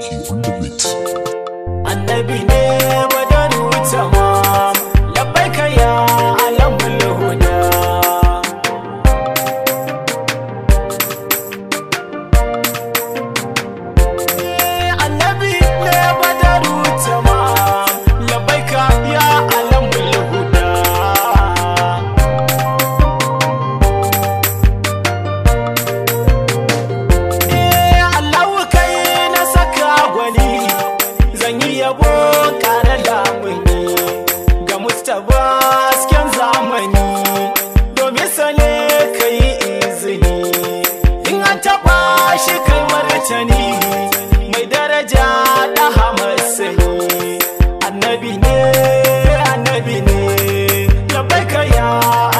Key on the beat. Annabi ne badaru tamam, labbaika ya alamul huda. Annabi ne badaru tamam, labbaika ya alamul huda. Yabo kare lamuni ga Mustapha hasken zamani, domin sane ka yi izini in an taɓa shi kai martani, mai daraja da hamasani. Annabi ne labbaika ya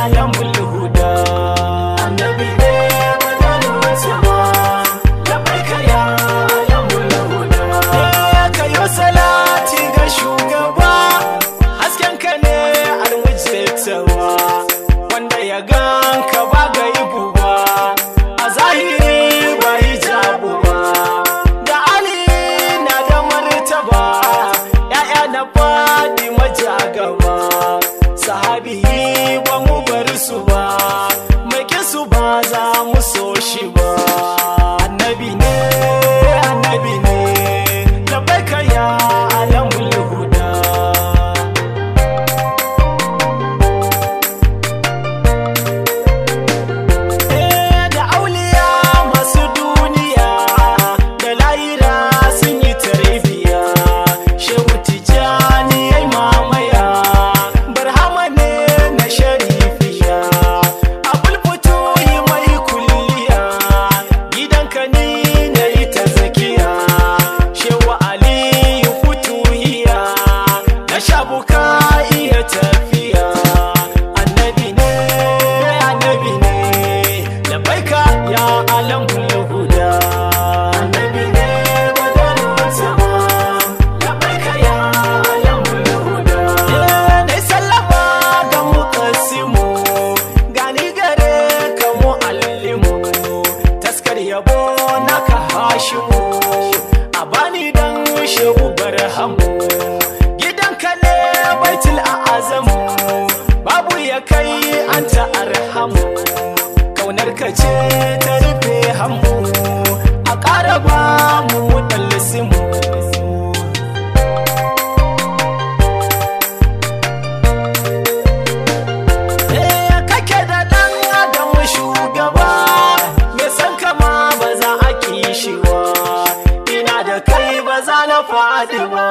alamul huda. Annabi ne badaru tamam, labbaika ya alamul huda. Kayo salati ga shugaba, haskenka ne almujtawa, wanda ya ganka ba ga ibu ba, a zahiri ba hijabu ba, da Ali na da martaba, ya'ya na faɗi majagaba, sahabi ba mu bar su ba, mai su ba za mu so shi ba. Annabi ne labbaika ya alamul huda. Da auliya masu duniya da lahira sun yi tarbiya, Shehu Tijjani yayi mamaya, Barhama ne na sharifiya, Abul Futuhi mai kulliya, gidanka ni na yi ta zakiya, Shehu Aliyu Futuhiya na shabuka iya tafiya. Annabi ne labbaika ya alamul huda. Annabi ne badaru tamam, labbaika ya alamul huda. Nai sallama ga muqassimu, gani gare ka muallimu, taskar yabo naka hashimu, a bani dan Shehu Barhamu, gidanka ne baitul a'azamu, babu ya kai anta arhamu, kaunar ka ce ta rufe hamu, a ƙara ba mu dallasimu. Kake da ɗan adam shugaba, me san kama ba za a kishiwa, ina da kai ba za na faɗi ba,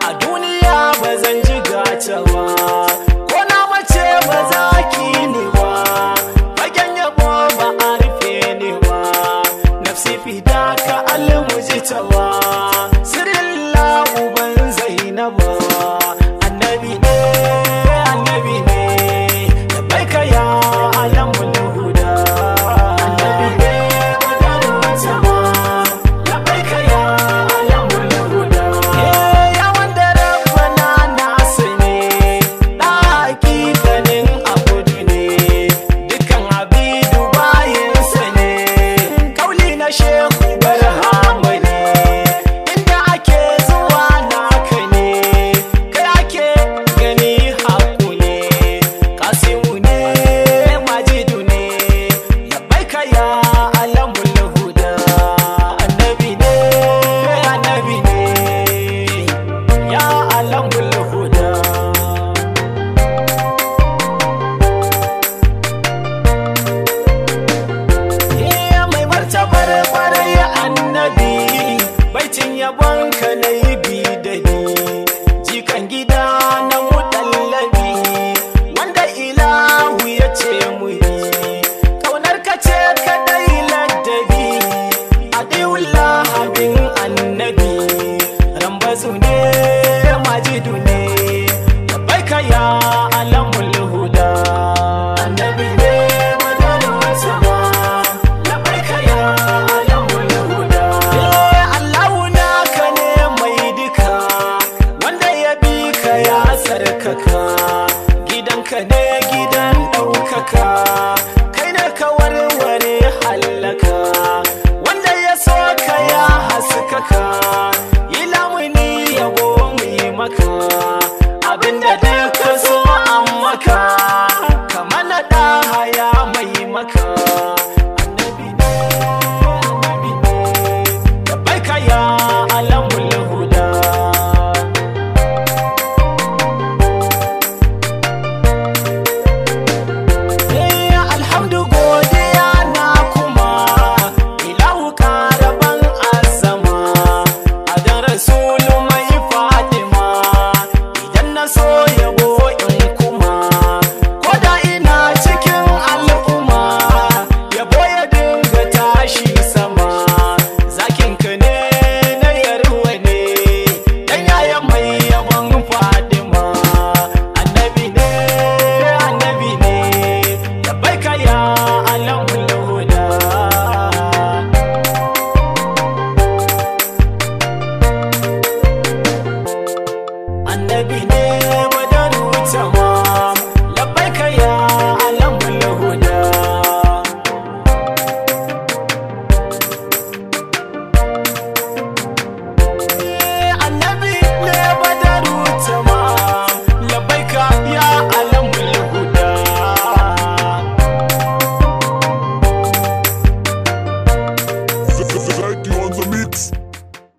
a duniya ba zan ji gata ba, ko na mace ba za ki ni ba, fagen yabo ba a rufe ni ba, nafsi fida ka almujtawa, sirilla uban Zainaba. Annabi ne labbaika ya alamul huda. Annabi ne badaru tamam, labbaika ya alamul huda. Ya wanda rabbana nasu ne, da hakikanin abudu ne, dukkan abidu bayansa ne, kauli na Shehu Barhama ne, inda ake zuwa naka ne, kai ake gani haku ne, Kasimu ne Majidu ne, labbaika ya alamul huda. Annabi ne ya alamul huda. Mai martabar kwarai annabi, baitin yabonka na yi bidani, jikan gida na mutallabi, wanda ilahu ya ce mu yi, kaunar ka ce kadai ladabi, adiwullah bin annabi, rambazu ne Majidu ne, labbaika ya alamul huda. Annabi ne badaru tamam, labbaika ya alamul huda. Allahu naka ne mai duka, wanda ya bi ka ya sarkaka, gidanka ne gidan ɗaukaka, kai ne ka warware hallaka, wanda ya so ka ya haskaka. annabi ne badaru tama